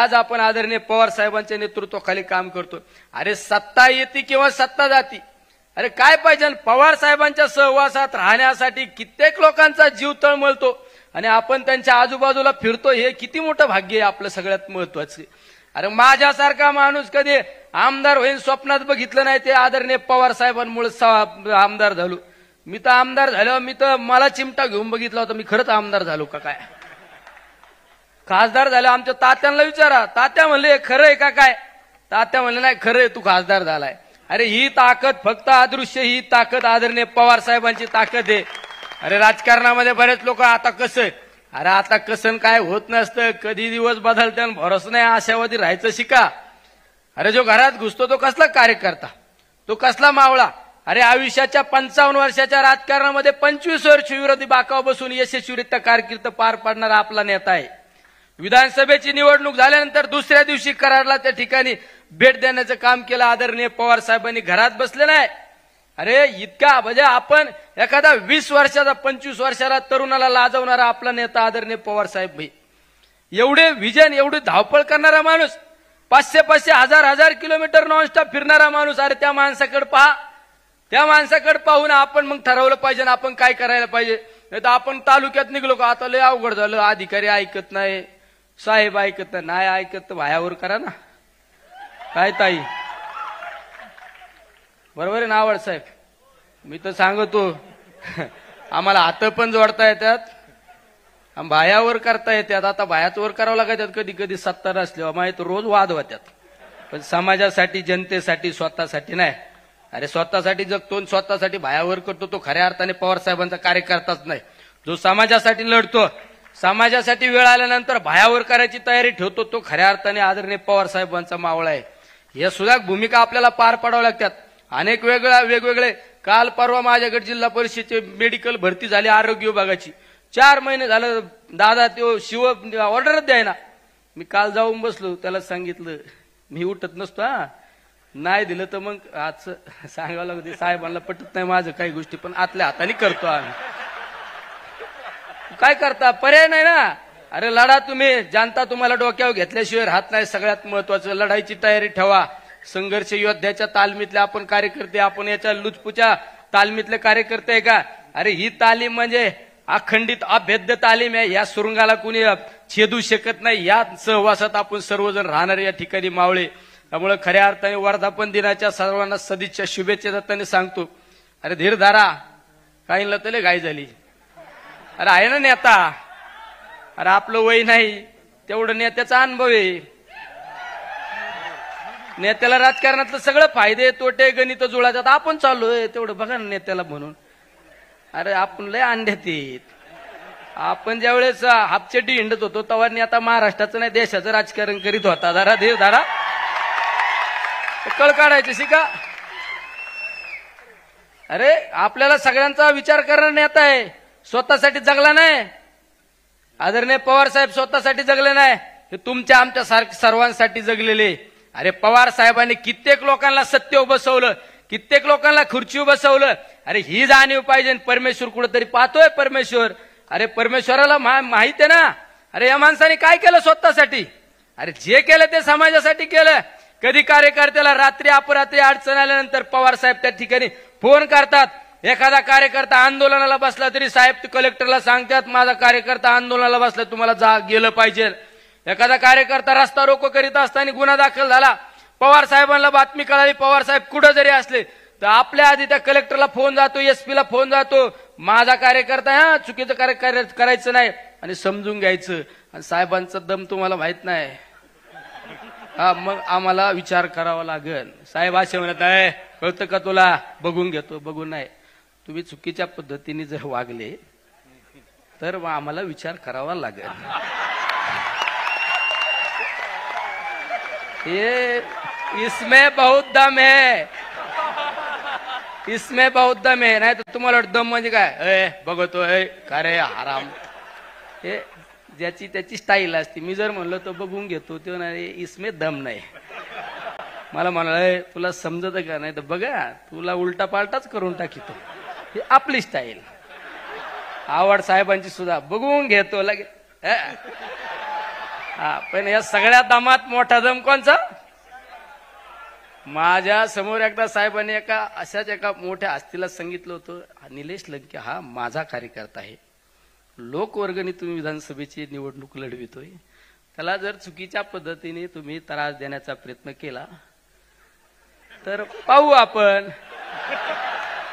आज आपण आदरणीय पवार साहेबांच्या नेतृत्वाखाली काम करतो। अरे सत्ता येते किंवा सत्ता जाती, अरे काय पाहिजे? पवार साहेबांच्या सहवासात राहण्यासाठी कित्येक लोकांचा जीव तळमळतो आणि आपण त्यांच्या आजूबाजूला फिरतो, हे किती मोठं भाग्य आहे आपलं सगळ्यात महत्वाचं। अरे माझ्यासारखा माणूस कधी आमदार होईल स्वप्नात बघितलं नाही, ते आदरणीय पवार साहेबांमुळे आमदार झालो। मी तर आमदार झालो, मी तर मला चिमटा घेऊन बघितला होता, मी खरंच आमदार झालो का काय? खासदार झाले आमच्या तात्यांना विचारा, तात्या म्हणले खरं आहे का काय? तात्या म्हणले नाही खरं आहे, तू खासदार झालाय। अरे ही ताकद फक्त अदृश्य, ही ताकद आदरणीय पवार साहेबांची ताकद आहे। अरे राजकारणामध्ये बरेच लोक आता कसं, अरे आता कसं काय होत नसतं, कधी दिवस बदलते आणि भरोसा नाही, आशावादी राहायचं शिका। अरे जो घरात घुसतो तो कसला कार्यकर्ता, तो कसला मावळा? अरे आयुष्याच्या 55 वर्षाच्या राजकारणामध्ये 25 वर्ष विरोधी बाकावर बसून यशस्वीरित्या कारकीर्द पार पाडणारा आपला नेता आहे। विधानसभेची निवडणूक झाल्यानंतर दुसऱ्या दिवशी कराडला त्या ठिकाणी भेट देण्याचं काम केलं आदरणीय पवार साहेबांनी, घरात बसले नाही। अरे इतका म्हणजे आपण एखादा 20 वर्षाचा 25 वर्षाला तरुणाला लाजवणारा आपला नेता आदरणीय पवार साहेब भाई, एवढे विजन, एवढी धावपळ करणारा माणूस, 500-500, 1000-1000 किलोमीटर नॉनस्टॉप फिरणारा माणूस। अरे त्या माणसाकडे पहा, त्या माणसाकडे पाहून आपण मग ठरवलं पाहिजे ना आपण काय करायला पाहिजे। नाही तर आपण तालुक्यात निघलो का आता लय अवघड झालं, अधिकारी ऐकत नाही, साहेब ऐकत नाही, ऐकत तर भायावर करा ना, काय ताई बरोबर आहे ना आवड साहेब? मी तर सांगतो आम्हाला हात पण जोडता येतात, भायावर करता येतात। आता भायाचं वर करावं लागतात कधी कधी सत्ता नसल्यावर, माहिती रोज वाद होतात, पण समाजासाठी, जनतेसाठी, स्वतःसाठी नाही। अरे स्वतःसाठी जगतो, स्वतःसाठी भायावर करतो, तो खऱ्या अर्थाने पवार साहेबांचा कार्यकर्ताच नाही। जो समाजासाठी लढतो, समाजासाठी वेळ आल्यानंतर भायावर करायची तयारी ठेवतो, तो खऱ्या अर्थाने आदरणीय पवार साहेबांचा मावळा आहे। हे सुद्धा भूमिका आपल्याला पार पाडाव्या लागतात, अनेक वेगवेगळे। काल परवा माझ्याकडे जिल्हा परिषदेची मेडिकल भरती झाली आरोग्य विभागाची, 4 महिने झालं दादा तो शिव ऑर्डरच द्यायना। मी काल जाऊन बसलो, त्याला सांगितलं मी उठत नसतो, हा नाही दिलं तर मग आज सांगावं लागतं, साहेबांना पटत नाही माझं काही गोष्टी, पण आतल्या हाताने करतो आम्ही। काय करता, पर्याय नाही ना। अरे लढा तुम्ही, जनता तुम्हाला डोक्यावर घेतल्याशिवाय राहत नाही। सगळ्यात महत्वाचं लढाईची तयारी ठेवा, संघर्ष योद्ध्याच्या तालमीतले आपण कार्यकर्ते, आपण याच्या लुचपुच्या तालमीतले कार्यकर्ते आहे का? अरे ही तालीम म्हणजे अखंडित अभेद्य तालीम आहे, या सुरुंगाला कुणी छेदू शकत नाही। या सहवासात आपण सर्वजण राहणारे या ठिकाणी मावळे, त्यामुळे खऱ्या अर्थाने वर्धापन दिनाच्या सर्वांना सदिच्छा शुभेच्छा देताना सांगतो, अरे धीर धारा, काहींना तले घाई झाली। अरे आहे ना नेता, अरे आपलं वय नाही तेवढं नेत्याचा अनुभव आहे। नेत्याला राजकारणातलं सगळं फायदे तोटे गणित जुळातात, आपण चाललोय तेवढं बघा ना नेत्याला म्हणून। अरे आपण लय अंड्यात येत, आपण ज्यावेळेस हापचेटी हिंडत होतो तेव्हा नेता महाराष्ट्राचं नाही देशाचं राजकारण करीत होता। जरा धीर धारा, कळ काढायची शिका। अरे आपल्याला सगळ्यांचा विचार करणारा नेता आहे, स्वतःसाठी जगला नाही। आदरणीय पवार साहेब स्वतःसाठी जगले नाही, हे तुमच्या आमच्या सर्वांसाठी जगलेले। अरे पवार साहेबांनी कित्येक लोकांना सत्तेवर बसवलं, कित्येक लोकांना खुर्चीवर बसवलं। अरे ही जाणीव पाहिजे, परमेश्वर कुठेतरी पाहतोय परमेश्वर। अरे परमेश्वराला माहित आहे ना, अरे या माणसाने काय केलं स्वतःसाठी? अरे जे केलं ते समाजासाठी केलं। कधी कार्यकर्त्याला रात्री अपरात्री अडचण आल्यानंतर पवार साहेब त्या ठिकाणी फोन करतात। एखादा कार्यकर्ता आंदोलनाला बसला तरी साहेब कलेक्टरला सांगतात माझा कार्यकर्ता आंदोलनाला बसला, तुम्हाला गेलं पाहिजे। एखादा कार्यकर्ता रस्ता रोको करीत असताना गुन्हा दाखल झाला, पवार साहेबांना बातमी कळाली, पवार साहेब कुठं जरी असले तर आपल्या आधी त्या कलेक्टरला फोन जातो, एसपीला फोन जातो, माझा कार्यकर्ता हा चुकीचं कार्य करायचं नाही आणि समजून घ्यायचं। आणि साहेबांचा दम तुम्हाला माहित नाही, हा मग आम्हाला विचार करावा लागेल। साहेब असे म्हणत आहे, कळतं का तुला? बघून घेतो, बघून नाही। तुम्ही चुकीच्या पद्धतीने जर वागले तर आम्हाला विचार करावा लागेल। ये इसमें बहुत दम है, इसमें बहुत दम है। नाही तर तुम्हाला दम म्हणजे काय? बघतो का रे हराम, हे ज्याची त्याची स्टाईल असते। मी जर म्हणलं तर बघून घेतो, ते नाही इसमें दम नाही। मला म्हणाल तुला समजत का? नाही तर बघा तुला उलटा पालटाच करून टाकीतो, ही आपली स्टाईल। आवड साहेबांची सुद्धा बघून घेतो लगे, पण या सगळ्या दमात मोठा दम कोणचा? माझ्या समोर एकदा साहेबांनी अशाच एका मोठ्या हस्तीला सांगितलं होतं, निलेश लंके हा माझा कार्यकर्ता आहे, लोकवर्गणीतून विधानसभेची निवडणूक लढवितोय, त्याला जर चुकीच्या पद्धतीने तुम्ही त्रास देण्याचा प्रयत्न केला तर पाहू आपण.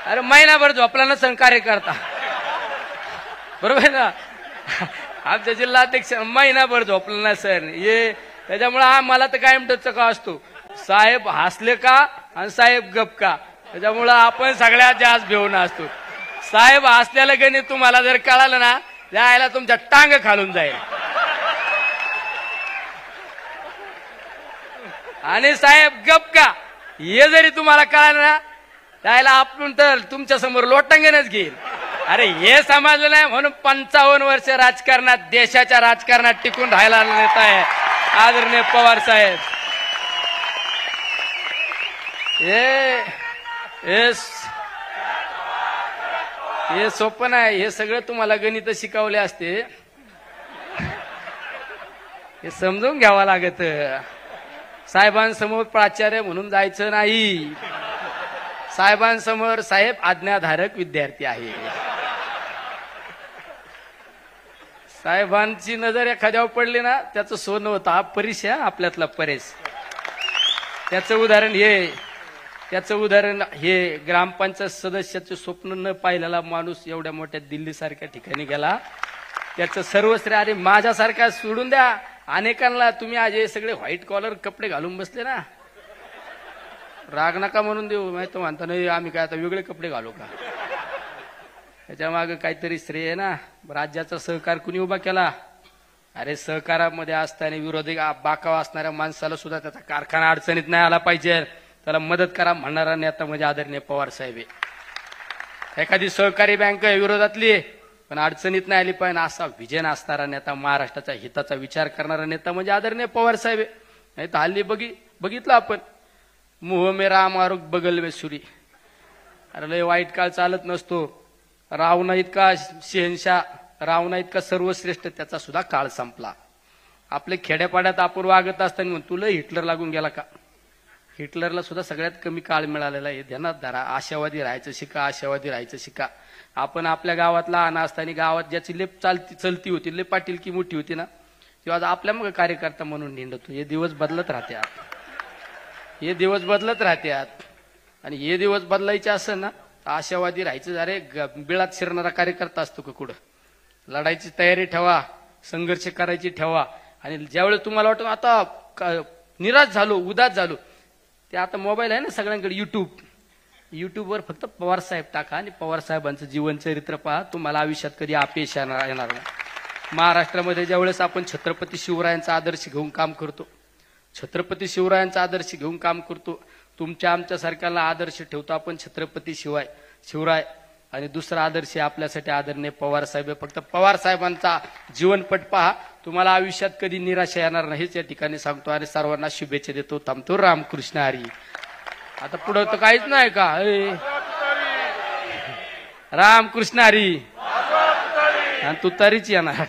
अरे महिनाभर झोपला नसेल कार्यकर्ता, बरोबर ना? आमच्या जिल्हाध्यक्ष महिनाभर झोपला नसेल, ये त्याच्यामुळे हा मला तर कायम टचका असतो, साहेब हसले का आणि साहेब गप का, त्याच्यामुळं आपण सगळ्यात जास्त भिवून असतो. साहेब हसल्याला गणित तुम्हाला जर कळालं ना, जायला तुमच्या टांग खालून जाईल. आणि साहेब गप का हे जरी तुम्हाला कळालं ना, त्याला आपण तर तुमच्या समोर लोटांगणच घेईल. अरे हे समजलं नाही म्हणून 55 वर्ष राजकारणात, देशाच्या राजकारणात टिकून राहायला नेता आहे आदरणीय पवार साहेब. हे सोपं नाही, हे सगळं तुम्हाला गणित शिकवले असते, हे समजून घ्यावं लागत. साहेबांसमोर प्राचार्य म्हणून जायचं नाही, साहेबांसमोर साहेब आज्ञाधारक विद्यार्थी आहे. साहेबांची नजर एखाद्यावर पडली ना, त्याचं सोनं होतं. हा परेश आहे आपल्यातला परेश. त्याचं उदाहरण हे ग्रामपंचायत सदस्याचे स्वप्न न पाहिलेला माणूस एवढ्या मोठ्या दिल्ली सारख्या ठिकाणी गेला, त्याचं सर्वश्रेय. अरे माझ्यासारखा सोडून द्या, अनेकांना तुम्ही आज हे सगळे व्हाईट कॉलर कपडे घालून बसले ना, राग नका म्हणून देऊ, माहिती म्हणता नाही आम्ही काय आता वेगळे कपडे घालू का, त्याच्या मागे काहीतरी श्रेय आहे ना. राज्याचा सहकार कुणी उभा केला? अरे सहकारामध्ये असताना विरोधी बाकावा असणाऱ्या माणसाला सुद्धा त्याचा कारखाना अडचणीत नाही आला पाहिजे, त्याला मदत करा म्हणणारा नेता म्हणजे आदरणीय पवार साहेब आहे. एखादी सहकारी बँक विरोधातली पण अडचणीत नाही आली पाहिजे असा विजन असणारा नेता, महाराष्ट्राच्या हिताचा विचार करणारा नेता म्हणजे आदरणीय पवार साहेब आहे. नाही तर हल्ली बघितलं आपण, मुह मेरा मारुक बगल में सुरी. अरे लय वाईट काळ चालत नसतो. रावणा इतका शहनशाह, रावणा इतका सर्वश्रेष्ठ, त्याचा सुद्धा काळ संपला. आपले खेड्यापाड्यात आपण वागत असताना म्हणून तुला हिटलर लागून गेला का? हिटलरला सुद्धा सगळ्यात कमी काळ मिळालेला आहे. ध्यानात धरा, आशावादी राहायचं शिका, आशावादी राहायचं शिका. आपण आपल्या गावात लहान असताना गावात ज्याची लेप चलती होती, लेप पाटील की मोठी होती ना, तेव्हा आपल्या मग कार्यकर्ता म्हणून निंडतो. हे दिवस बदलत राहतात, हे दिवस बदलत राहतात. आणि हे दिवस बदलायचे असं ना, आशावादी राहायचं. अरे बिळात शिरणारा कार्यकर्ता असतो का कुठं? लढायची तयारी ठेवा, संघर्ष करायची ठेवा. आणि ज्यावेळेस तुम्हाला वाटतं आता निराश झालो, उदास झालो, ते आता मोबाईल आहे ना सगळ्यांकडे, युट्यूबवर फक्त पवार साहेब टाका आणि पवार साहेबांचं जीवनचरित्र पहा, तुम्हाला आयुष्यात कधी अपयश येणार नाही. महाराष्ट्रामध्ये ज्यावेळेस आपण छत्रपती शिवरायांचा आदर्श घेऊन काम करतो, छत्रपती शिवरायांचा आदर्श घेऊन काम करतो, तुमच्या आमच्या सारख्याला आदर्श ठेवतो आपण छत्रपती शिवराय. आणि दुसरा आदर्श आपल्यासाठी आदरणीय पवार साहेब. फक्त पवार साहेबांचा जीवनपट पहा, तुम्हाला आयुष्यात कधी निराशा येणार नाहीच या ठिकाणी सांगतो. आणि सर्वांना शुभेच्छा देतो. थांबतो. रामकृष्ण हरी. आता पुढं तर काहीच नाही का? रामकृष्ण हरी. आणि तू तरीच येणार.